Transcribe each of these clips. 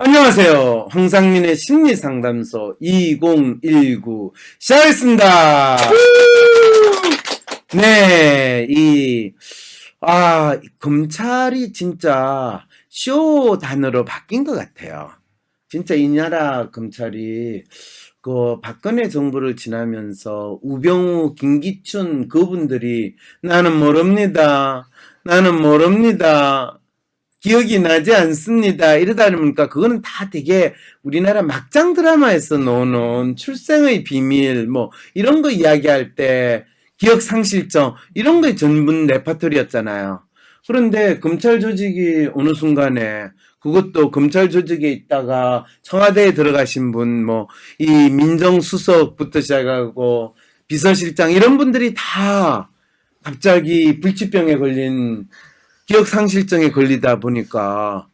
안녕하세요. 황상민의 심리상담소 2019 시작하겠습니다. 네, 검찰이 진짜 쇼 단어로 바뀐 것 같아요. 진짜 이 나라 검찰이 박근혜 정부를 지나면서 우병우, 김기춘 그분들이 나는 모릅니다. 기억이 나지 않습니다. 이러다 보니까 그거는 다 되게 우리나라 막장 드라마에서 나오는 출생의 비밀 이런 거 이야기할 때 기억 상실증 이런 거 전문 레퍼토리였잖아요. 그런데 검찰 조직이 어느 순간에 그것도 검찰 조직에 있다가 청와대에 들어가신 분 이 민정수석부터 시작하고 비서실장 이런 분들이 다 갑자기 불치병에 걸린 기억상실증에 걸리다 보니까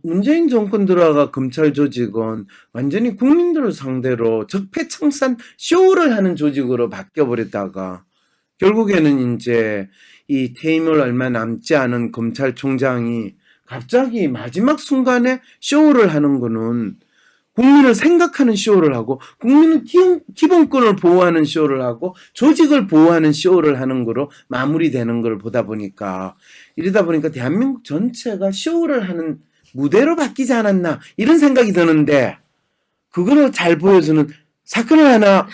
문재인 정권 들어가 검찰 조직은 완전히 국민들을 상대로 적폐청산 쇼를 하는 조직으로 바뀌어버렸다가 결국에는 이제 이 퇴임을 얼마 남지 않은 검찰총장이 갑자기 마지막 순간에 쇼를 하는 거는 국민을 생각하는 쇼를 하고 국민은 기본권을 보호하는 쇼를 하고 조직을 보호하는 쇼를 하는 거로 마무리되는 걸 보다 보니까 이러다 보니까 대한민국 전체가 쇼를 하는 무대로 바뀌지 않았나 이런 생각이 드는데 그거를 잘 보여주는 사건을 하나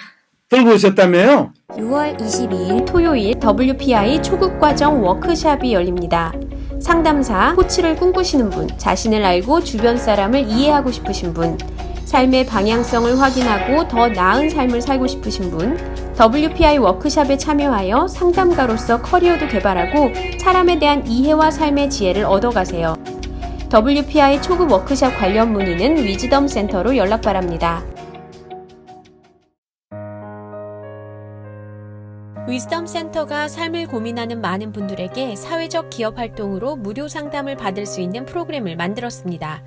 들고 오셨다며요? 6월 22일 토요일 WPI 초급과정 워크샵이 열립니다. 상담사, 코치를 꿈꾸시는 분, 자신을 알고 주변 사람을 이해하고 싶으신 분, 삶의 방향성을 확인하고 더 나은 삶을 살고 싶으신 분, WPI 워크샵에 참여하여 상담가로서 커리어도 개발하고 사람에 대한 이해와 삶의 지혜를 얻어가세요. WPI 초급 워크샵 관련 문의는 위즈덤 센터로 연락 바랍니다. 위즈덤 센터가 삶을 고민하는 많은 분들에게 사회적 기업 활동으로 무료 상담을 받을 수 있는 프로그램을 만들었습니다.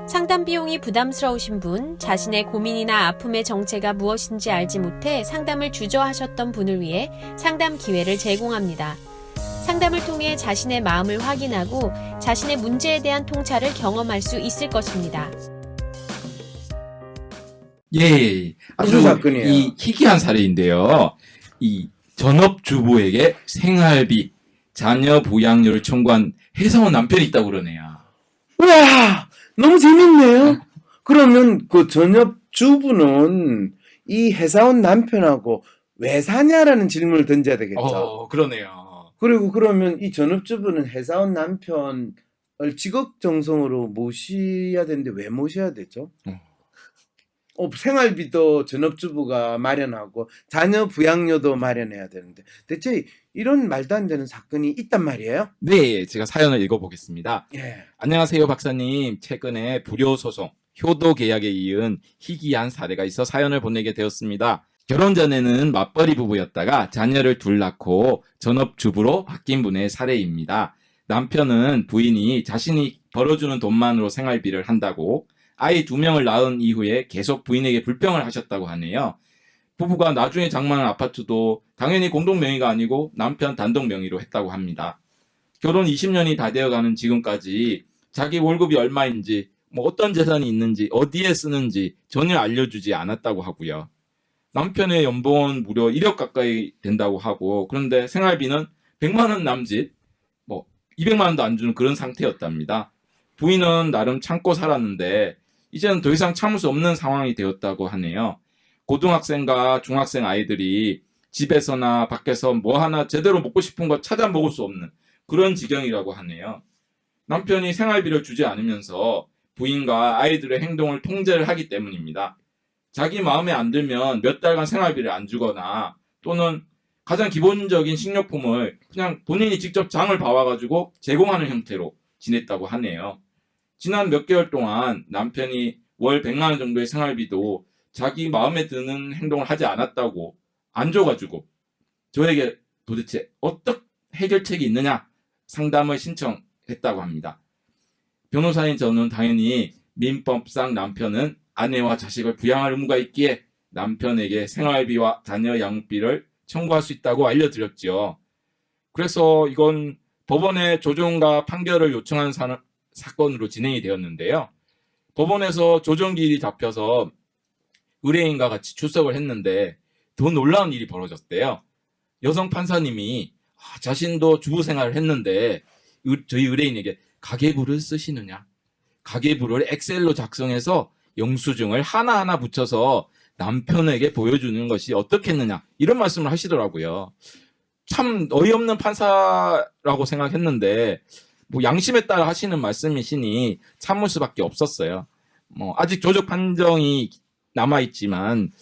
상담 비용이 부담스러우신 분, 자신의 고민이나 아픔의 정체가 무엇인지 알지 못해 상담을 주저하셨던 분을 위해 상담 기회를 제공합니다. 상담을 통해 자신의 마음을 확인하고 자신의 문제에 대한 통찰을 경험할 수 있을 것입니다. 예, 아주 사건이에요? 이 희귀한 사례인데요. 이 전업주부에게 생활비, 자녀 부양료를 청구한 회사원 남편이 있다고 그러네요. 우와! 너무 재밌네요. 그러면 그 전업주부는 이 회사원 남편하고 왜 사냐라는 질문을 던져야 되겠죠. 그러네요. 그리고 그러면 이 전업주부는 회사원 남편을 직업정성으로 모셔야 되는데 왜 모셔야 되죠? 생활비도 전업주부가 마련하고 자녀 부양료도 마련해야 되는데 대체 이런 말도 안 되는 사건이 있단 말이에요? 네, 제가 사연을 읽어보겠습니다. 예. 안녕하세요, 박사님. 최근에 불효소송, 효도 계약에 이은 희귀한 사례가 있어 사연을 보내게 되었습니다. 결혼 전에는 맞벌이 부부였다가 자녀를 둘 낳고 전업주부로 바뀐 분의 사례입니다. 남편은 부인이 자신이 벌어주는 돈만으로 생활비를 한다고 아이 2명을 낳은 이후에 계속 부인에게 불평을 하셨다고 하네요. 부부가 나중에 장만한 아파트도 당연히 공동 명의가 아니고 남편 단독 명의로 했다고 합니다. 결혼 20년이 다 되어가는 지금까지 자기 월급이 얼마인지, 어떤 재산이 있는지, 어디에 쓰는지 전혀 알려주지 않았다고 하고요. 남편의 연봉은 무려 1억 가까이 된다고 하고, 그런데 생활비는 100만 원 남짓, 200만 원도 안 주는 그런 상태였답니다. 부인은 나름 참고 살았는데 이제는 더 이상 참을 수 없는 상황이 되었다고 하네요. 고등학생과 중학생 아이들이 집에서나 밖에서 뭐 하나 제대로 먹고 싶은 거 찾아 먹을 수 없는 그런 지경이라고 하네요. 남편이 생활비를 주지 않으면서 부인과 아이들의 행동을 통제를 하기 때문입니다. 자기 마음에 안 들면 몇 달간 생활비를 안 주거나 또는 가장 기본적인 식료품을 그냥 본인이 직접 장을 봐와가지고 제공하는 형태로 지냈다고 하네요. 지난 몇 개월 동안 남편이 월 100만 원 정도의 생활비도 자기 마음에 드는 행동을 하지 않았다고 안 줘가지고 저에게 도대체 어떤 해결책이 있느냐 상담을 신청했다고 합니다. 변호사인 저는 당연히 민법상 남편은 아내와 자식을 부양할 의무가 있기에 남편에게 생활비와 자녀 양육비를 청구할 수 있다고 알려드렸죠. 그래서 이건 법원에 조정과 판결을 요청한 사건으로 진행이 되었는데요. 법원에서 조정기일이 잡혀서 의뢰인과 같이 출석을 했는데 더 놀라운 일이 벌어졌대요. 여성 판사님이 자신도 주부 생활을 했는데 저희 의뢰인에게 가계부를 쓰시느냐, 가계부를 엑셀로 작성해서 영수증을 하나하나 붙여서 남편에게 보여주는 것이 어떻겠느냐, 이런 말씀을 하시더라고요. 참 어이없는 판사라고 생각했는데 뭐 양심에 따라 하시는 말씀이시니 참을 수밖에 없었어요. 뭐 아직 조적 판정이 남아있지만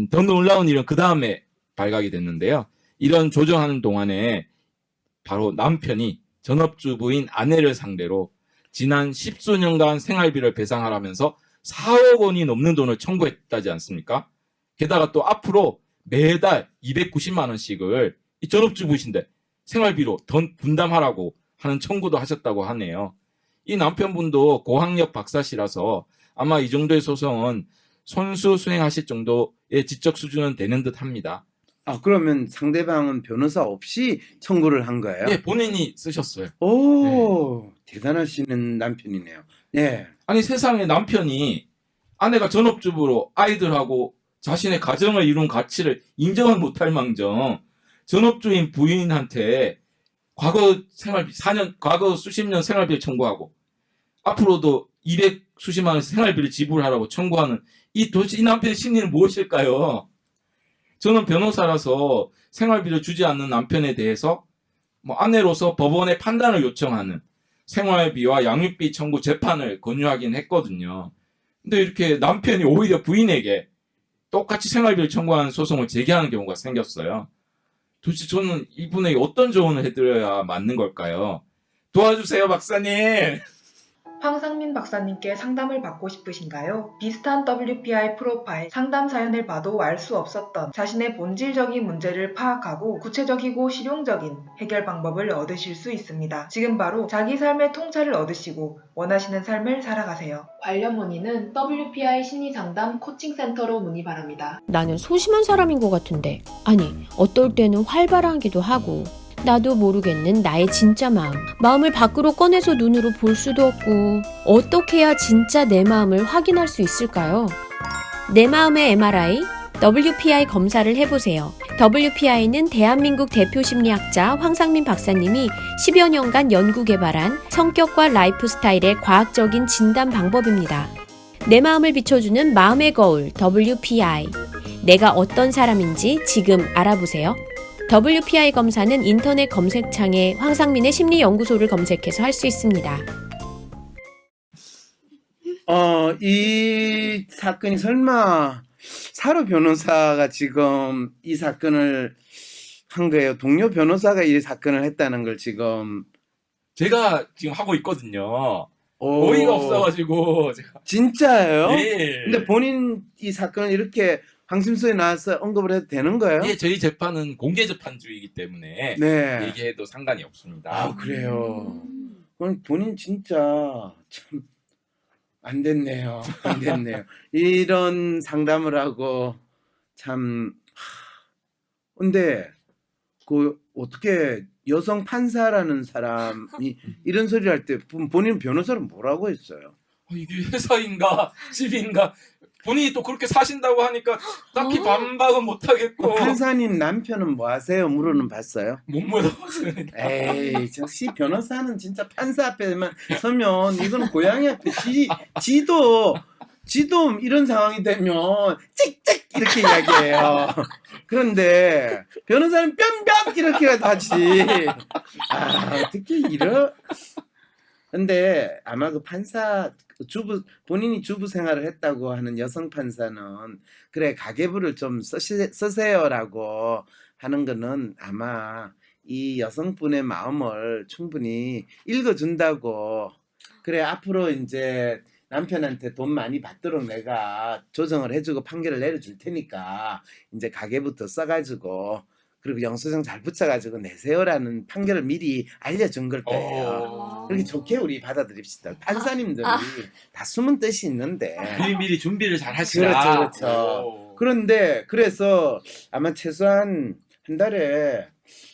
더 놀라운 일은 그 다음에 발각이 됐는데요. 이런 조정하는 동안에 바로 남편이 전업주부인 아내를 상대로 지난 10수년간 생활비를 배상하라면서 4억 원이 넘는 돈을 청구했다지 않습니까? 게다가 또 앞으로 매달 290만 원씩을 이 전업주부이신데 생활비로 돈 분담하라고 하는 청구도 하셨다고 하네요. 이 남편분도 고학력 박사시라서 아마 이 정도의 소송은 손수 수행하실 정도의 지적 수준은 되는 듯 합니다. 그러면 상대방은 변호사 없이 청구를 한 거예요? 예, 본인이 쓰셨어요. 오, 대단하시는 남편이네요. 네. 아니, 세상에 남편이 아내가 전업주부로 아이들하고 자신의 가정을 이룬 가치를 인정을 못할 망정 전업주인 부인한테 과거 생활비, 과거 수십 년 생활비를 청구하고 앞으로도 200 수십만 원 생활비를 지불하라고 청구하는 도대체 이 남편의 심리는 무엇일까요? 저는 변호사라서 생활비를 주지 않는 남편에 대해서 뭐 아내로서 법원에 판단을 요청하는 생활비와 양육비 청구 재판을 권유하긴 했거든요. 근데 이렇게 남편이 오히려 부인에게 똑같이 생활비를 청구하는 소송을 제기하는 경우가 생겼어요. 도대체 저는 이분에게 어떤 조언을 해드려야 맞는 걸까요? 도와주세요, 박사님. 황상민 박사님께 상담을 받고 싶으신가요? 비슷한 WPI 프로파일 상담 사연을 봐도 알 수 없었던 자신의 본질적인 문제를 파악하고 구체적이고 실용적인 해결 방법을 얻으실 수 있습니다. 지금 바로 자기 삶의 통찰을 얻으시고 원하시는 삶을 살아가세요. 관련 문의는 WPI 심리상담 코칭센터로 문의 바랍니다. 나는 소심한 사람인 것 같은데. 아니, 어떨 때는 활발하기도 하고. 나도 모르겠는 나의 진짜 마음을 밖으로 꺼내서 눈으로 볼 수도 없고, 어떻게 해야 진짜 내 마음을 확인할 수 있을까요? 내 마음의 MRI, WPI 검사를 해보세요. WPI는 대한민국 대표 심리학자 황상민 박사님이 10여 년간 연구 개발한 성격과 라이프 스타일의 과학적인 진단 방법입니다. 내 마음을 비춰주는 마음의 거울 WPI. 내가 어떤 사람인지 지금 알아보세요. WPI 검사는 인터넷 검색창에 황상민의 심리연구소를 검색해서 할 수 있습니다. 이 사건이 설마 사로 변호사가 지금 이 사건을 한 거예요? 동료 변호사가 이 사건을 했다는 걸 지금 제가 지금 하고 있거든요. 오, 어이가 없어가지고 제가. 진짜예요? 예. 근데 본인 이 사건을 이렇게 항심소에 나와서 언급을 해도 되는 거예요? 예, 저희 재판은 공개 재판주의이기 때문에 네. 얘기해도 상관이 없습니다. 그래요. 그럼 본인 진짜 참 안 됐네요. 안 됐네요. 이런 상담을 하고 참. 근데 그 어떻게 여성 판사라는 사람이 이런 소리를 할 때 본인 변호사는 뭐라고 했어요? 이게 회사인가 집인가 본인이 또 그렇게 사신다고 하니까 딱히 반박은 못하겠고. 판사님 남편은 뭐 하세요? 물어는 봤어요? 못 물어봤습니다. 에이, 역시 변호사는 진짜 판사 앞에만 서면 이거는 고양이 앞에 지도 이런 상황이 되면 찍찍 이렇게 이야기해요. 그런데 변호사는 뺨뺨 이렇게라도 하지. 어떻게 근데 아마 그 판사 본인이 주부 생활을 했다고 하는 여성 판사는 그래 가계부를 좀 쓰세요라고 하는 거는 아마 이 여성분의 마음을 충분히 읽어준다고. 그래 앞으로 이제 남편한테 돈 많이 받도록 내가 조정을 해주고 판결을 내려줄 테니까 이제 가계부터 써가지고 그리고 영수증 잘 붙여가지고 내세요라는 판결을 미리 알려준 걸 거예요. 그렇게 좋게 우리 받아들입시다. 판사님들이 다 숨은 뜻이 있는데. 미리 준비를 잘 하시라. 그렇죠. 그런데 그래서 아마 최소한 한 달에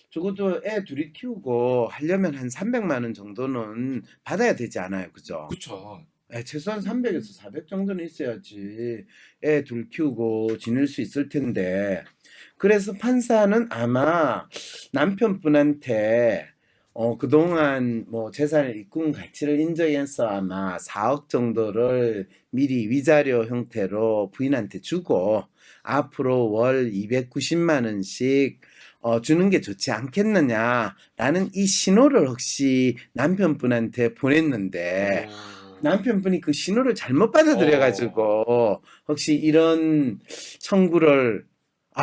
적어도 애 둘이 키우고 하려면 한 300만 원 정도는 받아야 되지 않아요, 그죠? 그렇죠. 최소한 300에서 400 정도는 있어야지 애 둘 키우고 지낼 수 있을 텐데. 그래서 판사는 아마 남편분한테 그동안 뭐 재산을 입금 가치를 인정해서 아마 4억 정도를 미리 위자료 형태로 부인한테 주고 앞으로 월 290만 원씩 주는 게 좋지 않겠느냐라는 이 신호를 혹시 남편분한테 보냈는데 남편분이 그 신호를 잘못 받아들여가지고 혹시 이런 청구를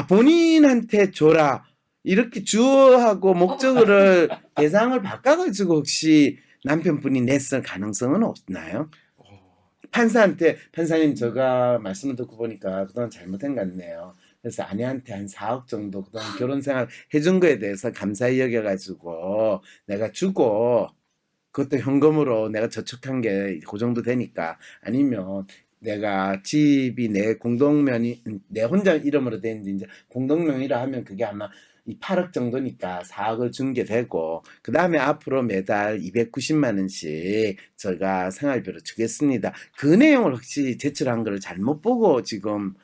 본인한테 줘라 이렇게 주어하고 목적어를 대상을 바꿔가지고 혹시 남편분이 냈을 가능성은 없나요? 판사한테 판사님 제가 말씀을 듣고 보니까 그동안 잘못한 것 같네요. 그래서 아내한테 한 4억 정도 그동안 결혼 생활 해준 거에 대해서 감사히 여겨가지고 내가 주고 그것도 현금으로 내가 저축한 게 그 정도 되니까 아니면 내가 집이 내 공동명의 내 혼자 이름으로 되는데 이제 공동명의라 하면 그게 아마 이 8억 정도니까 4억을 준 게 되고 그 다음에 앞으로 매달 290만 원씩 제가 생활비로 주겠습니다. 그 내용을 혹시 제출한 걸 잘못 보고 지금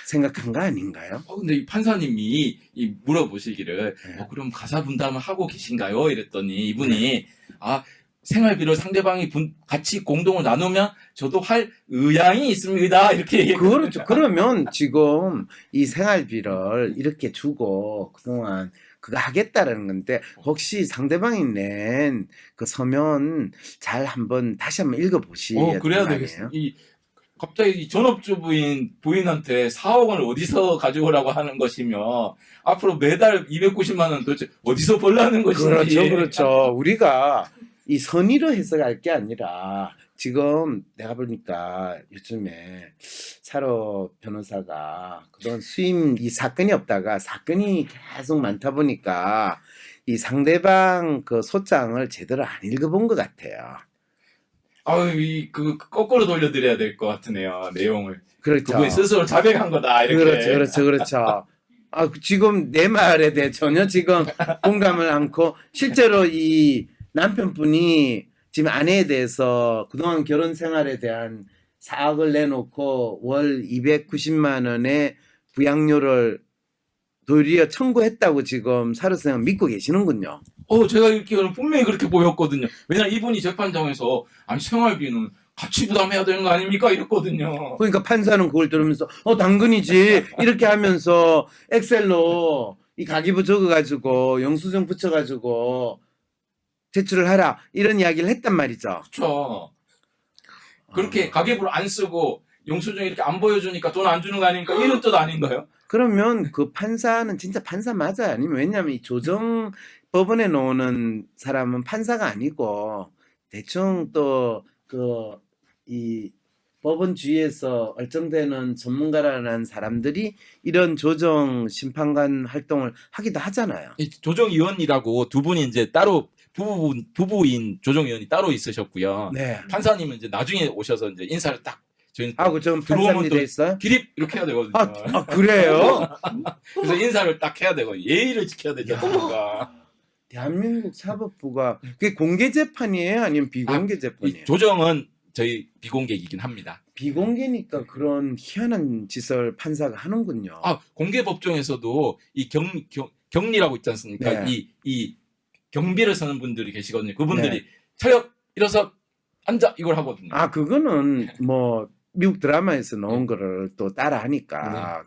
생각한 거 아닌가요? 근데 이 판사님이 물어보시기를 네. 그럼 가사 분담을 하고 계신가요? 이랬더니 이분이 생활비를 상대방이 같이 공동을 나누면 저도 할 의향이 있습니다. 이렇게 얘기했거든요. 그렇죠. 그러면 지금 이 생활비를 이렇게 주고 그동안 그거 하겠다라는 건데 혹시 상대방이 낸 그 서면 잘 다시 한번 읽어보시야 그래야 되겠어요. 갑자기 이 전업주 부인한테 4억 원을 어디서 가져오라고 하는 것이며 앞으로 매달 290만 원 도대체 어디서 벌라는 것인지. 그렇죠. 우리가 이 선의로 해석할 게 아니라 지금 내가 보니까 요즘에 차로 변호사가 그동안 수임 이 사건이 없다가 사건이 계속 많다 보니까 이 상대방 그 소장을 제대로 안 읽어본 것 같아요. 거꾸로 돌려드려야 될 것 같으네요, 내용을. 그렇죠. 그분이 스스로 자백한 거다, 이렇게. 그렇죠. 지금 내 말에 대해 전혀 지금 공감을 않고 실제로 이 남편분이 지금 아내에 대해서 그동안 결혼 생활에 대한 4억을 내놓고 월 290만 원의 부양료를 도리어 청구했다고 지금 사료생은 믿고 계시는군요. 제가 읽기로는 분명히 그렇게 보였거든요. 왜냐면 이분이 재판장에서 생활비는 같이 부담해야 되는 거 아닙니까? 이랬거든요. 그러니까 판사는 그걸 들으면서 당근이지 이렇게 하면서 엑셀로 이 가계부 적어가지고 영수증 붙여가지고 제출을 하라 이런 이야기를 했단 말이죠. 그렇죠. 그렇게 가계부를 안 쓰고 영수증 이렇게 안 보여주니까 돈 안 주는 거 아닙니까? 이런 뜻 아닌가요? 그러면 그 판사는 진짜 판사 맞아요? 아니면 왜냐하면 이 조정 법원에 나오는 사람은 판사가 아니고 대충 또 이 법원 주위에서 얼정되는 전문가라는 사람들이 이런 조정 심판관 활동을 하기도 하잖아요. 이 조정위원이라고 두 분이 이제 따로 부부인 조정위원이 따로 있으셨고요. 네. 판사님은 이제 나중에 오셔서 이제 인사를 딱 저희 좀 들어오면 판사님 또 돼 있어요? 기립 이렇게 해야 되거든요. 그래요? 그래서 인사를 딱 해야 되고 예의를 지켜야 되죠. 뭔가. 대한민국 사법부가 그게 공개 재판이에요? 아니면 비공개 재판이에요? 이 조정은 저희 비공개이긴 합니다. 비공개니까 그런 희한한 짓을 판사가 하는군요. 공개 법정에서도 이 격리라고 있지 않습니까? 네. 이 경비를 서는 분들이 계시거든요. 그분들이 네. 차렷 일어서 앉아 이걸 하거든요. 그거는 뭐 미국 드라마에서 나온 거를 또 따라 하니까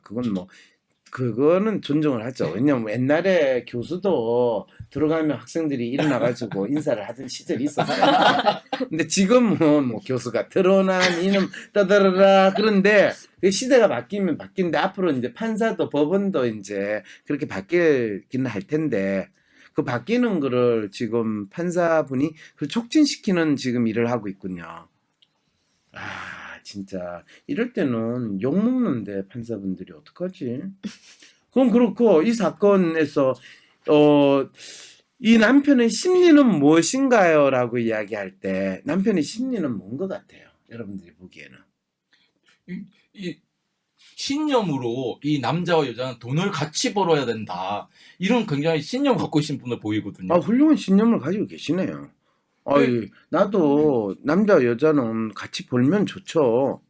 그거는 존중을 하죠. 왜냐면 옛날에 교수도 들어가면 학생들이 일어나가지고 인사를 하던 시절이 있었어요. 근데 지금은 뭐 교수가 드러난 이놈 떠들어라 그런데 시대가 바뀌면 바뀌는데 앞으로 이제 판사도 법원도 이제 그렇게 바뀌기는 할 텐데 그 바뀌는 거를 지금 판사분이 촉진시키는 지금 일을 하고 있군요. 진짜 이럴 때는 욕 먹는데 판사분들이 어떡하지? 그럼 그렇고 이 사건에서 이 남편의 심리는 무엇인가요? 라고 이야기할 때 남편의 심리는 뭔 것 같아요? 여러분들이 보기에는. 이 신념으로 이 남자와 여자는 돈을 같이 벌어야 된다. 이런 굉장히 신념 갖고 계신 분을 보이거든요. 훌륭한 신념을 가지고 계시네요. 어이, 나도 남자 여자는 같이 벌면 좋죠.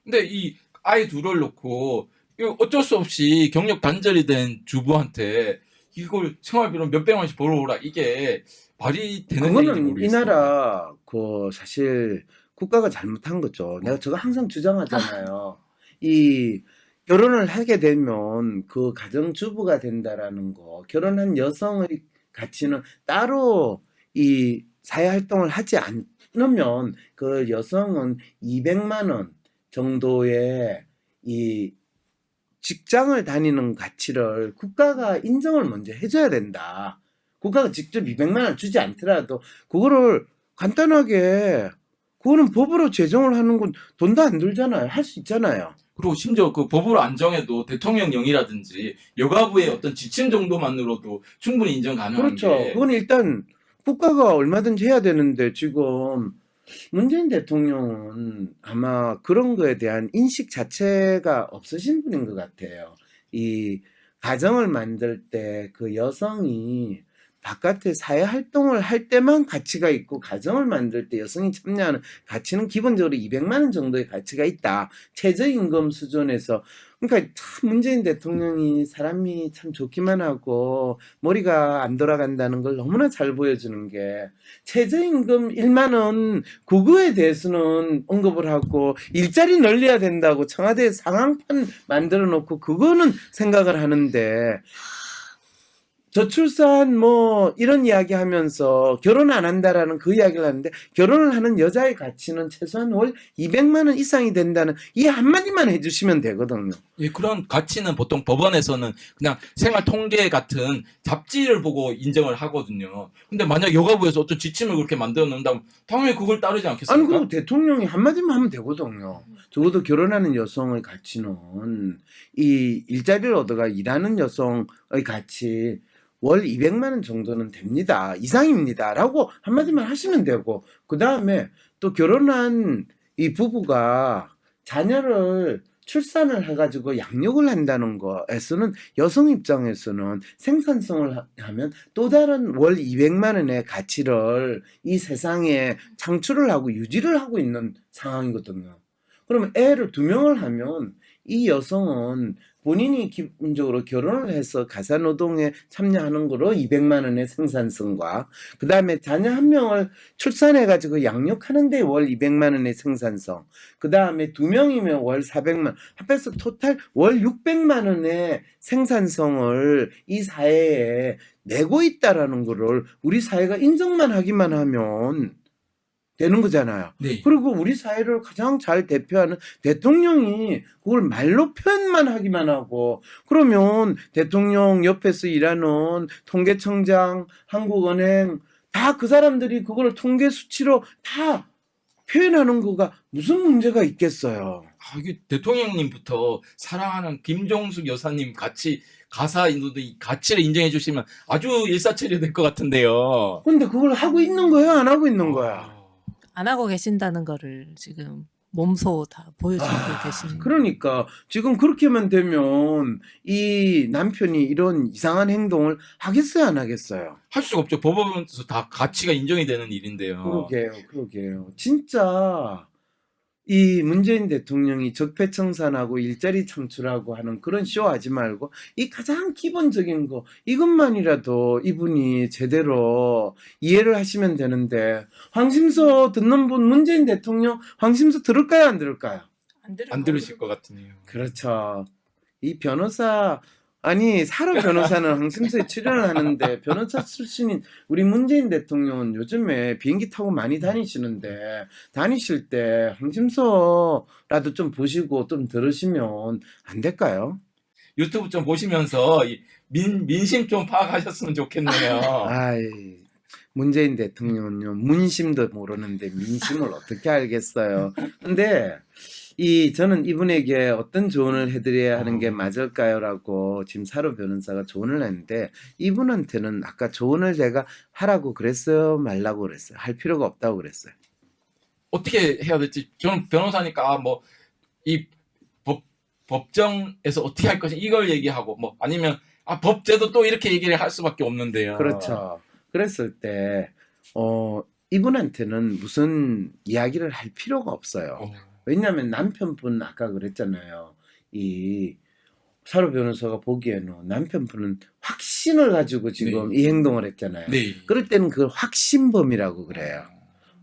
근데 이 아이 둘을 놓고 이거 어쩔 수 없이 경력 단절이 된 주부한테 이걸 생활비로 몇백만 원씩 벌어오라 이게 말이 되는 얘기인지 그거는 이 모르겠어요. 나라 그 사실 국가가 잘못한 거죠. 내가 저거 항상 주장하잖아요. 이 결혼을 하게 되면 그 가정주부가 된다라는 거, 결혼한 여성의 가치는 따로 이 사회활동을 하지 않으면 그 여성은 200만 원 정도의 이 직장을 다니는 가치를 국가가 인정을 먼저 해줘야 된다. 국가가 직접 200만 원 주지 않더라도 그거를 간단하게 그거는 법으로 제정을 하는 건 돈도 안 들잖아요. 할 수 있잖아요. 그리고 심지어 그 법으로 안 정해도 대통령령이라든지 여가부의 어떤 지침 정도만으로도 충분히 인정 가능한 그렇죠. 게 그건 일단 국가가 얼마든지 해야 되는데 지금 문재인 대통령은 아마 그런 거에 대한 인식 자체가 없으신 분인 것 같아요. 이 가정을 만들 때 그 여성이 바깥에 사회 활동을 할 때만 가치가 있고 가정을 만들 때 여성이 참여하는 가치는 기본적으로 200만 원 정도의 가치가 있다. 최저임금 수준에서. 그러니까 참 문재인 대통령이 사람이 참 좋기만 하고 머리가 안 돌아간다는 걸 너무나 잘 보여주는 게 최저임금 1만 원 그거에 대해서는 언급을 하고 일자리 늘려야 된다고 청와대에 상황판 만들어 놓고 그거는 생각을 하는데 저출산 뭐 이런 이야기 하면서 결혼 안 한다라는 그 이야기를 하는데 결혼을 하는 여자의 가치는 최소한 월 200만 원 이상이 된다는 이 한마디만 해주시면 되거든요. 예, 그런 가치는 보통 법원에서는 그냥 생활 통계 같은 잡지를 보고 인정을 하거든요. 근데 만약 여가부에서 어떤 지침을 그렇게 만들어 놓는다면 당연히 그걸 따르지 않겠습니까? 아니 그리고 대통령이 한마디만 하면 되거든요. 적어도 결혼하는 여성의 가치는 이 일자리를 얻어가 일하는 여성의 가치 월 200만 원 정도는 됩니다. 이상입니다. 라고 한마디만 하시면 되고 그 다음에 또 결혼한 이 부부가 자녀를 출산을 해가지고 양육을 한다는 거에서는 여성 입장에서는 생산성을 하면 또 다른 월 200만 원의 가치를 이 세상에 창출을 하고 유지를 하고 있는 상황이거든요. 그러면 애를 2명을 하면 이 여성은 본인이 기본적으로 결혼을 해서 가사노동에 참여하는 거로 200만 원의 생산성과 그 다음에 자녀 1명을 출산해가지고 양육하는 데 월 200만 원의 생산성 그 다음에 2명이면 월 400만 원 합해서 토탈 월 600만 원의 생산성을 이 사회에 내고 있다라는 거를 우리 사회가 인정만 하기만 하면 되는 거잖아요. 네. 그리고 우리 사회를 가장 잘 대표하는 대통령이 그걸 말로 표현만 하기만 하고 그러면 대통령 옆에서 일하는 통계청장, 한국은행 다 그 사람들이 그걸 통계 수치로 다 표현하는 거가 무슨 문제가 있겠어요. 아, 이게 대통령님부터 사랑하는 김종숙 여사님 같이 가사인도 이 가치를 인정해 주시면 아주 일사천리 될 것 같은데요. 근데 그걸 하고 있는 거야, 안 하고 있는 거야? 안 하고 계신다는 거를 지금 몸소 다 보여주고 계신. 그러니까 지금 그렇게만 되면 이 남편이 이런 이상한 행동을 하겠어요, 안 하겠어요? 할 수가 없죠. 법원에서 다 가치가 인정이 되는 일인데요. 그러게요. 진짜 이 문재인 대통령이 적폐청산하고 일자리 창출하고 하는 그런 쇼 하지 말고 이 가장 기본적인 거 이것만이라도 이분이 제대로 이해를 하시면 되는데 황심소 듣는 분 문재인 대통령 황심소 들을까요, 안 들을까요? 안 들으실 것 같으네요. 그렇죠. 이 변호사 아니 사로 변호사는 황심소에 출연을 하는데 변호사 출신인 우리 문재인 대통령은 요즘에 비행기 타고 많이 다니시는데 다니실 때 황심소라도 좀 보시고 좀 들으시면 안 될까요? 유튜브 좀 보시면서 이 민심 좀 파악하셨으면 좋겠네요. 아이 문재인 대통령은요 문심도 모르는데 민심을 어떻게 알겠어요. 근데 저는 이분에게 어떤 조언을 해드려야 하는 게 맞을까요?라고 지금 사로 변호사가 조언을 했는데 이분한테는 아까 조언을 제가 하라고 그랬어요, 말라고 그랬어요, 할 필요가 없다고 그랬어요. 어떻게 해야 될지 저는 변호사니까 뭐 이 법정에서 어떻게 할 것인지 이걸 얘기하고 뭐 아니면 법제도 또 이렇게 얘기를 할 수밖에 없는데요. 그렇죠. 그랬을 때 이분한테는 무슨 이야기를 할 필요가 없어요. 왜냐하면 남편분 아까 그랬잖아요. 이 사로 변호사가 보기에는 남편분은 확신을 가지고 지금 네. 이 행동을 했잖아요. 네. 그럴 때는 그걸 확신범이라고 그래요.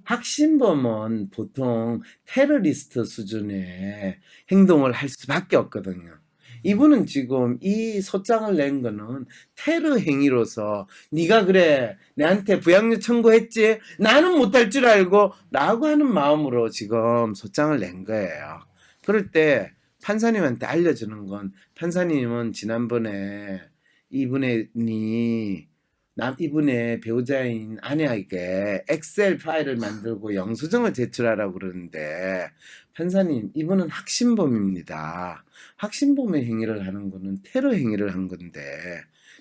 확신범은 보통 테러리스트 수준의 행동을 할 수밖에 없거든요. 이분은 지금 이 소장을 낸 거는 테러 행위로서 네가 그래 내한테 부양료 청구했지 나는 못할 줄 알고 라고 하는 마음으로 지금 소장을 낸 거예요. 그럴 때 판사님한테 알려주는 건 판사님은 지난번에 이분의 배우자인 아내에게 엑셀 파일을 만들고 영수증을 제출하라고 그러는데 판사님 이분은 확신범입니다. 확신범의 행위를 하는 거는 테러 행위를 한 건데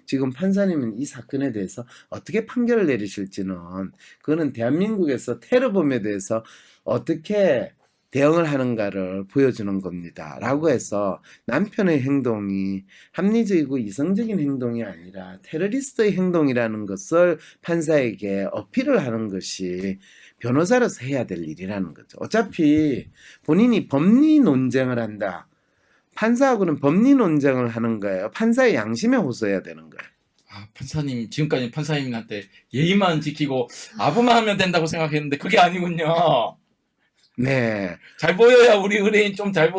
지금 판사님은 이 사건에 대해서 어떻게 판결을 내리실지는 그거는 대한민국에서 테러범에 대해서 어떻게 대응을 하는가를 보여주는 겁니다. 라고 해서 남편의 행동이 합리적이고 이성적인 행동이 아니라 테러리스트의 행동이라는 것을 판사에게 어필을 하는 것이 변호사로서 해야 될 일이라는 거죠. 어차피 본인이 법리 논쟁을 한다. 판사하고는 법리 논쟁을 하는 거예요. 판사의 양심에 호소해야 되는 거예요. 아, 판사님, 지금까지 판사님한테 예의만 지키고 아부만 하면 된다고 생각했는데 그게 아니군요. 네. 잘 보여야 우리 의뢰인 좀 잘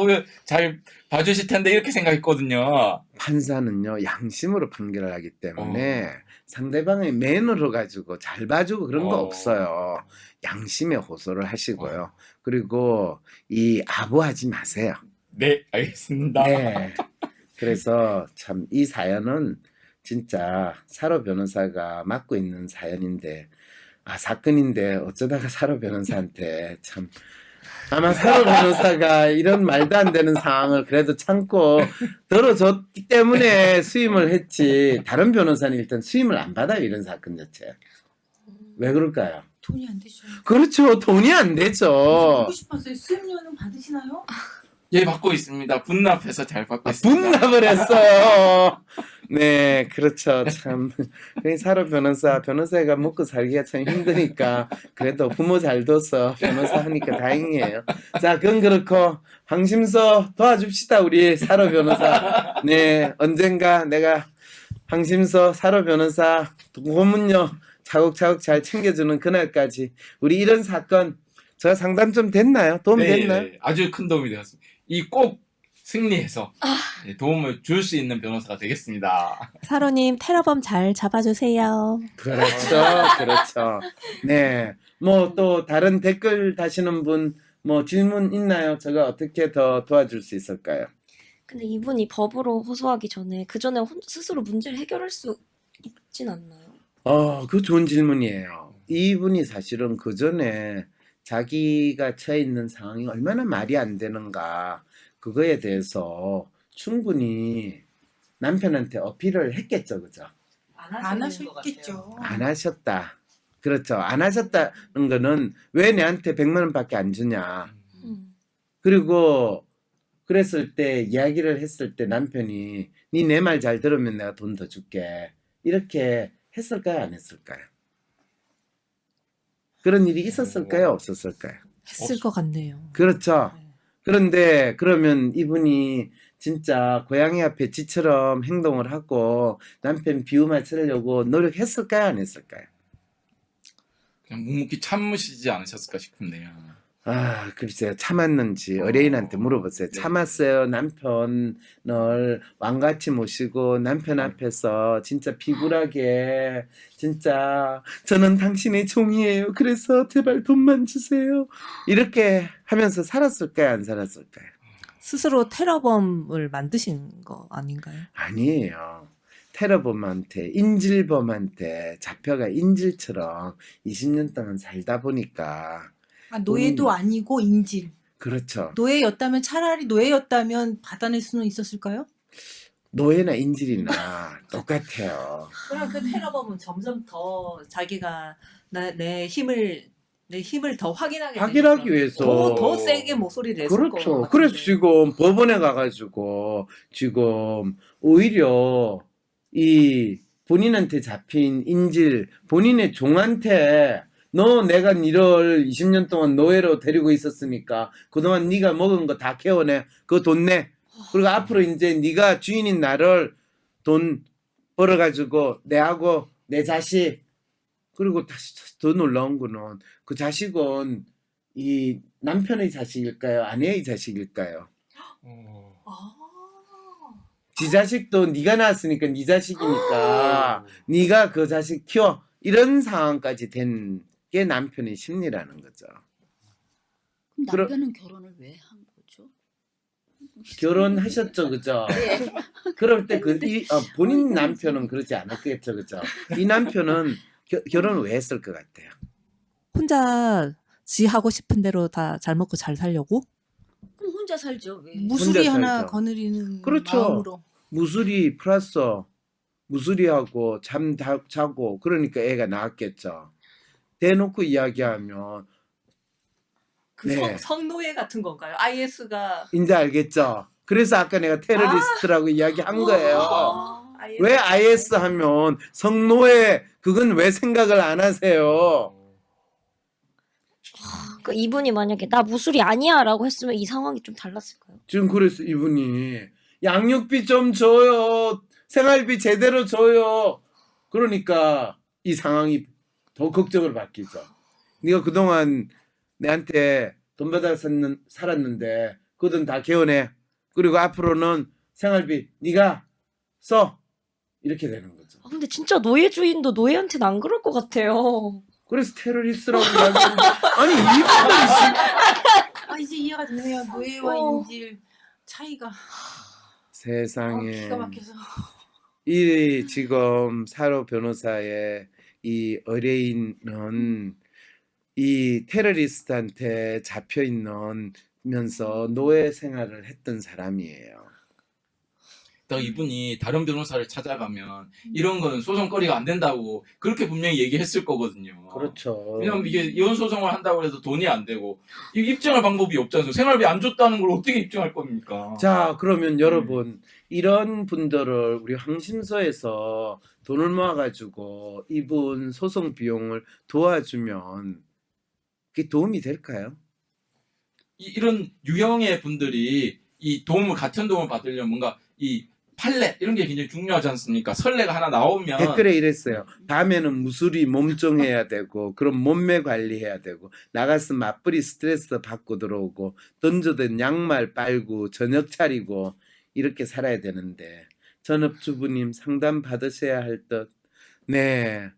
봐주실 텐데 이렇게 생각했거든요. 판사는요, 양심으로 판결을 하기 때문에 상대방의 매너로 가지고 잘 봐주고 그런 거 없어요. 양심에 호소를 하시고요. 그리고 이 아부하지 마세요. 네, 알겠습니다. 네. 그래서 참 이 사연은 진짜 사로 변호사가 맡고 있는 사연인데, 사건인데 어쩌다가 사로 변호사한테 참 아마 사로 변호사가 이런 말도 안 되는 상황을 그래도 참고 들어줬기 때문에 수임을 했지 다른 변호사는 일단 수임을 안 받아요. 이런 사건 자체. 왜 그럴까요? 돈이 안 되죠. 그렇죠. 돈이 안 되죠. 보고 싶었어요. 수임료는 받으시나요? 예, 받고 있습니다. 분납해서 잘 받고 있습니다. 분납을 했어요. 네, 그렇죠. 참. 사로 변호사가 먹고 살기가 참 힘드니까, 그래도 부모 잘 둬서 변호사 하니까 다행이에요. 자, 그건 그렇고, 황심서 도와줍시다, 우리 사로 변호사. 네, 언젠가 내가 황심서 사로 변호사 고문료 차곡차곡 잘 챙겨주는 그날까지, 우리 이런 사건, 제가 상담 좀 됐나요? 도움 됐나요? 네, 아주 큰 도움이 되었습니다. 이 꼭 승리해서 도움을 줄 수 있는 변호사가 되겠습니다. 사로님 테러범 잘 잡아주세요. 그렇죠, 그렇죠. 네, 뭐 또 다른 댓글 다시는 분 뭐 질문 있나요? 제가 어떻게 더 도와줄 수 있을까요? 근데 이분이 법으로 호소하기 전에 그 전에 스스로 문제를 해결할 수 있진 않나요? 그 좋은 질문이에요. 이분이 사실은 그 전에 자기가 처해 있는 상황이 얼마나 말이 안 되는가 그거에 대해서 충분히 남편한테 어필을 했겠죠, 그죠? 안 하셨겠죠. 안 하셨다. 그렇죠. 안 하셨다는 거는 왜 내한테 100만 원밖에 안 주냐. 그리고 그랬을 때 이야기를 했을 때 남편이 니 내 말 잘 들으면 내가 돈 더 줄게. 이렇게 했을까요? 안 했을까요? 그런 일이 있었을까요? 없었을까요? 했을 것 같네요. 그렇죠. 그런데 그러면 이분이 진짜 고양이 앞에 쥐처럼 행동을 하고 남편 비유 맞추려고 노력했을까요? 안 했을까요? 그냥 묵묵히 참으시지 않으셨을까 싶은데요. 글쎄요. 참았는지 의뢰인한테 물어보세요. 네. 참았어요. 남편을 왕같이 모시고 남편 앞에서 진짜 비굴하게 진짜 저는 당신의 종이에요. 그래서 제발 돈만 주세요. 이렇게 하면서 살았을까요? 안 살았을까요? 스스로 테러범을 만드신 거 아닌가요? 아니에요. 테러범한테 인질범한테 잡혀가 인질처럼 20년 동안 살다 보니까 노예도 아니고 인질. 그렇죠. 노예였다면 차라리 노예였다면 받아낼 수는 있었을까요? 노예나 인질이나 똑같아요. 그럼 그 테러범은 점점 더 자기가 내 힘을 더 확인하기 위해서 더 세게 목소리를 냈을 것 그렇죠. 같은데. 그래서 지금 법원에 가가지고 지금 오히려 이 본인한테 잡힌 인질, 본인의 종한테 너 내가 니를 20년 동안 노예로 데리고 있었으니까 그동안 네가 먹은 거 다 케어내. 그거 돈 내. 그리고 앞으로 이제 네가 주인인 나를 돈 벌어가지고 내하고 내 자식 그리고 다시 더 놀라운 거는 그 자식은 이 남편의 자식일까요? 아내의 자식일까요? 아. 지 자식도 네가 낳았으니까 네 자식이니까 네가 그 자식 키워. 이런 상황까지 된 게 남편의 심리라는 거죠. 그럼 그럼- 남편은 결혼을 왜 한 거죠? 결혼하셨죠, 그죠? 그럴 때 본인 남편은 그러지 않았겠죠, 그죠? 이 남편은 결혼을 왜 했을 것 같아요? 혼자 지 하고 싶은 대로 다 잘 먹고 잘 살려고? 그럼 혼자 살죠. 왜? 무수리 혼자 하나 살죠. 거느리는 그렇죠. 마음으로. 무수리 플러스 무수리하고 자고 그러니까 애가 낳았겠죠. 대놓고 이야기하면 그 네. 성노예 같은 건가요? IS가 이제 알겠죠. 그래서 아까 내가 테러리스트라고 이야기한 거예요. 왜 IS 하면 성노예 그건 왜 생각을 안 하세요? 그 이분이 만약에 나 무술이 아니야라고 했으면 이 상황이 좀 달랐을까요? 지금 그래서 이분이 양육비 좀 줘요. 생활비 제대로 줘요. 그러니까 이 상황이 더 걱정을 받기죠. 네가 그동안 내한테 돈 받아 살았는데 그 돈 다 개원해. 그리고 앞으로는 생활비 네가 써. 이렇게 되는 거죠. 아, 근데 진짜 노예 주인도 노예한테는 안 그럴 것 같아요. 그래서 테러리스트라고 이야기하는데 아니 이분들이 지금 아 이제 이해가 되네요. 노예와 인질 차이가. 세상에 기가 막혀서. 이 지금 사로 변호사의 이 의뢰인은 이 테러리스트한테 잡혀 있는면서 노예 생활을 했던 사람이에요. 또 이분이 다른 변호사를 찾아가면 이런 거는 소송거리가 안 된다고 그렇게 분명히 얘기했을 거거든요. 그렇죠. 왜냐면 이게 이혼 소송을 한다고 해도 돈이 안 되고 이 입증할 방법이 없잖아요. 생활비 안 줬다는 걸 어떻게 입증할 겁니까? 자, 그러면 여러분 이런 분들을 우리 항심소에서 돈을 모아가지고 이분 소송 비용을 도와주면 그게 도움이 될까요? 이런 유형의 분들이 이 도움을 같은 도움을 받으려면 뭔가 이 판례 이런 게 굉장히 중요하지 않습니까? 선례가 하나 나오면 댓글에 이랬어요. 다음에는 무술이 몸종해야 되고 그럼 몸매 관리해야 되고 나가서 맞벌이 스트레스 받고 들어오고 던져든 양말 빨고 저녁 차리고 이렇게 살아야 되는데 전업주부님 상담 받으셔야 할 듯. 네,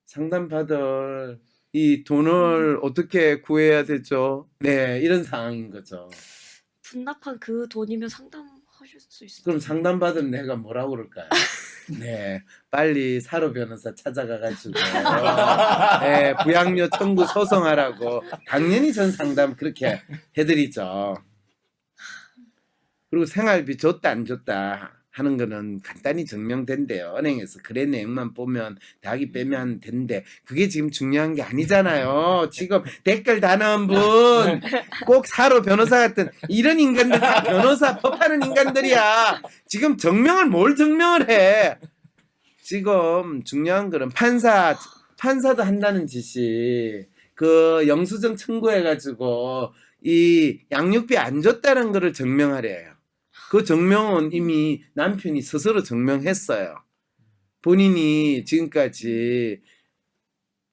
상담 받을 이 돈을 어떻게 구해야 되죠? 네, 이런 상황인 거죠. 분납한 그 돈이면 상담하실 수 있어요. 그럼 상담 받은 내가 뭐라고 그럴까요? 네, 빨리 사로 변호사 찾아가가지고 네, 부양료 청구 소송하라고 당연히 전 상담 그렇게 해드리죠. 그리고 생활비 줬다 안 줬다 하는 거는 간단히 증명된대요. 은행에서 거래 내용만 보면 대학이 빼면 된대. 그게 지금 중요한 게 아니잖아요. 지금 댓글 다는 분 꼭 사로 변호사 같은 이런 인간들 다 변호사 법하는 인간들이야. 지금 뭘 증명을 해. 지금 중요한 거는 판사도 한다는 짓이 그 영수증 청구해가지고 이 양육비 안 줬다는 거를 증명하래요. 그 증명은 이미 남편이 스스로 증명했어요. 본인이 지금까지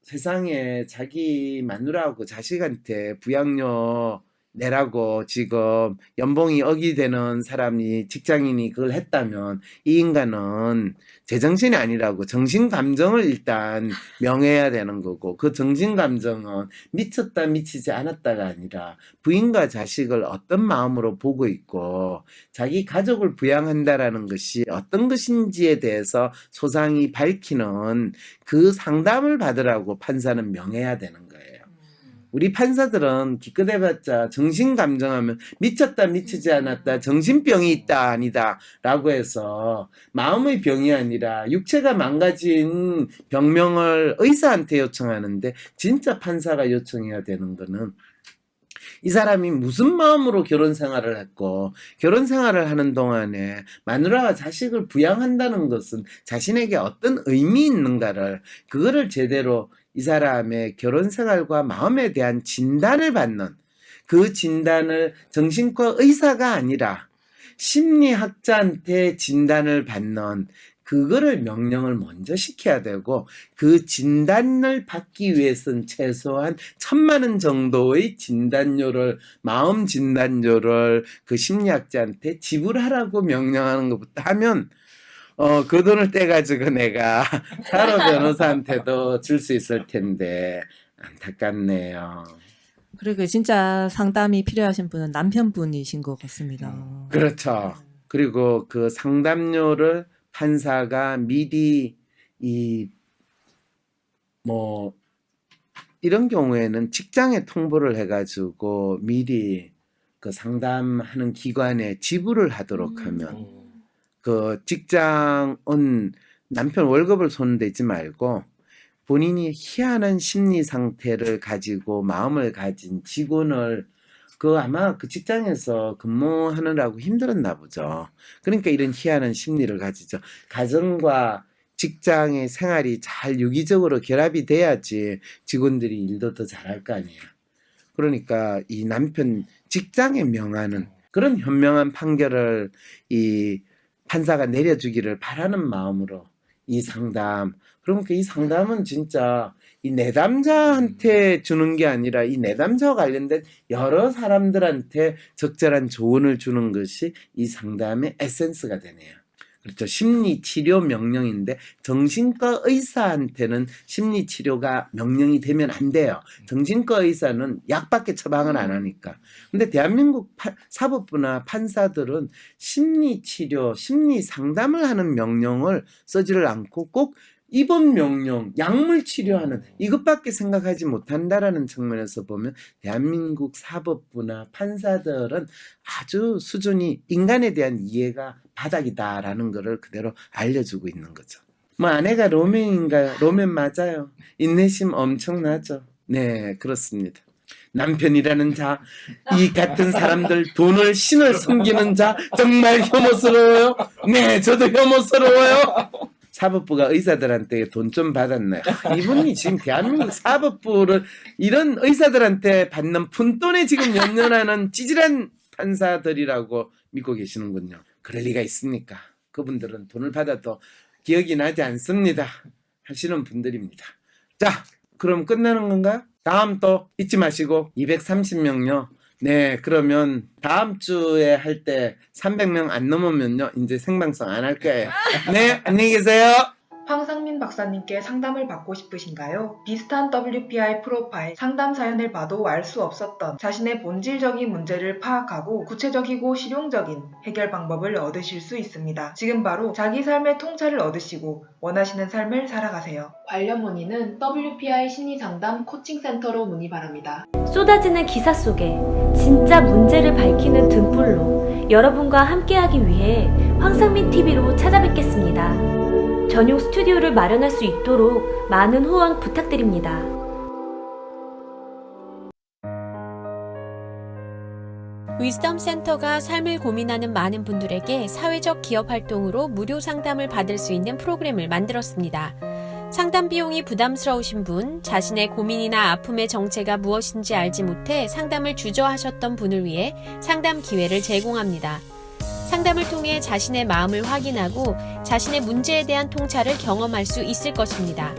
세상에 자기 마누라하고 자식한테 부양료 내라고 지금 연봉이 억이 되는 사람이 직장인이 그걸 했다면 이 인간은 제정신이 아니라고 정신감정을 일단 명해야 되는 거고 그 정신감정은 미쳤다 미치지 않았다가 아니라 부인과 자식을 어떤 마음으로 보고 있고 자기 가족을 부양한다라는 것이 어떤 것인지에 대해서 소상히 밝히는 그 상담을 받으라고 판사는 명해야 되는 거예요. 우리 판사들은 기껏해봤자 정신감정하면 미쳤다 미치지 않았다 정신병이 있다 아니다 라고 해서 마음의 병이 아니라 육체가 망가진 병명을 의사한테 요청하는데 진짜 판사가 요청해야 되는 거는 이 사람이 무슨 마음으로 결혼 생활을 했고 결혼 생활을 하는 동안에 마누라와 자식을 부양한다는 것은 자신에게 어떤 의미 있는가를 그거를 제대로 이 사람의 결혼 생활과 마음에 대한 진단을 받는, 그 진단을 정신과 의사가 아니라 심리학자한테 진단을 받는, 그거를 명령을 먼저 시켜야 되고, 그 진단을 받기 위해서는 최소한 1,000만 원 정도의 진단료를, 마음 진단료를 그 심리학자한테 지불하라고 명령하는 것부터 하면 그 돈을 떼가지고 내가 사로 변호사한테도 줄 수 있을 텐데 안타깝네요. 그리고 진짜 상담이 필요하신 분은 남편분이신 것 같습니다. 그렇죠. 그리고 그 상담료를 판사가 미리 이런 경우에는 직장에 통보를 해가지고 미리 그 상담하는 기관에 지불을 하도록 하면, 그 직장은 남편 월급을 손대지 말고 본인이 희한한 심리 상태를 가지고 마음을 가진 직원을, 아마 그 직장에서 근무하느라고 힘들었나 보죠. 그러니까 이런 희한한 심리를 가지죠. 가정과 직장의 생활이 잘 유기적으로 결합이 돼야지 직원들이 일도 더 잘할 거 아니에요. 그러니까 이 남편 직장에 명하는 그런 현명한 판결을 이 판사가 내려주기를 바라는 마음으로 이 상담, 그러니까 이 상담은 진짜 이 내담자한테 주는 게 아니라 이 내담자와 관련된 여러 사람들한테 적절한 조언을 주는 것이 이 상담의 에센스가 되네요. 그렇죠. 심리치료 명령인데 정신과 의사한테는 심리치료가 명령이 되면 안 돼요. 정신과 의사는 약밖에 처방을 안 하니까. 근데 대한민국 사법부나 판사들은 심리치료, 심리상담을 하는 명령을 쓰지를 않고 꼭 입원 명령, 약물 치료하는 이것밖에 생각하지 못한다라는 측면에서 보면 대한민국 사법부나 판사들은 아주 수준이, 인간에 대한 이해가 바닥이다라는 것을 그대로 알려주고 있는 거죠. 뭐 아내가 로맨인가요? 로맨 맞아요. 인내심 엄청나죠. 네, 그렇습니다. 남편이라는 자, 이 같은 사람들, 돈을 신을 숨기는 자, 정말 혐오스러워요. 네, 저도 혐오스러워요. 사법부가 의사들한테 돈 좀 받았나요? 이분이 지금 대한민국 사법부를 이런 의사들한테 받는 푼돈에 지금 연연하는 찌질한 판사들이라고 믿고 계시는군요. 그럴 리가 있습니까? 그분들은 돈을 받아도 기억이 나지 않습니다 하시는 분들입니다. 자, 그럼 끝나는 건가요? 다음 또 잊지 마시고 230명요. 네, 그러면 다음 주에 할 때 300명 안 넘으면요, 이제 생방송 안 할 거예요. 네, 안녕히 계세요. 황상민 박사님께 상담을 받고 싶으신가요? 비슷한 WPI 프로파일 상담 사연을 봐도 알 수 없었던 자신의 본질적인 문제를 파악하고 구체적이고 실용적인 해결 방법을 얻으실 수 있습니다. 지금 바로 자기 삶의 통찰을 얻으시고 원하시는 삶을 살아가세요. 관련 문의는 WPI 심리상담 코칭센터로 문의 바랍니다. 쏟아지는 기사 속에 진짜 문제를 밝히는 등불로 여러분과 함께하기 위해 황상민 TV로 찾아뵙겠습니다. 전용 스튜디오를 마련할 수 있도록 많은 후원 부탁드립니다. 위즈덤 센터가 삶을 고민하는 많은 분들에게 사회적 기업 활동으로 무료 상담을 받을 수 있는 프로그램을 만들었습니다. 상담 비용이 부담스러우신 분, 자신의 고민이나 아픔의 정체가 무엇인지 알지 못해 상담을 주저하셨던 분을 위해 상담 기회를 제공합니다. 상담을 통해 자신의 마음을 확인하고 자신의 문제에 대한 통찰을 경험할 수 있을 것입니다.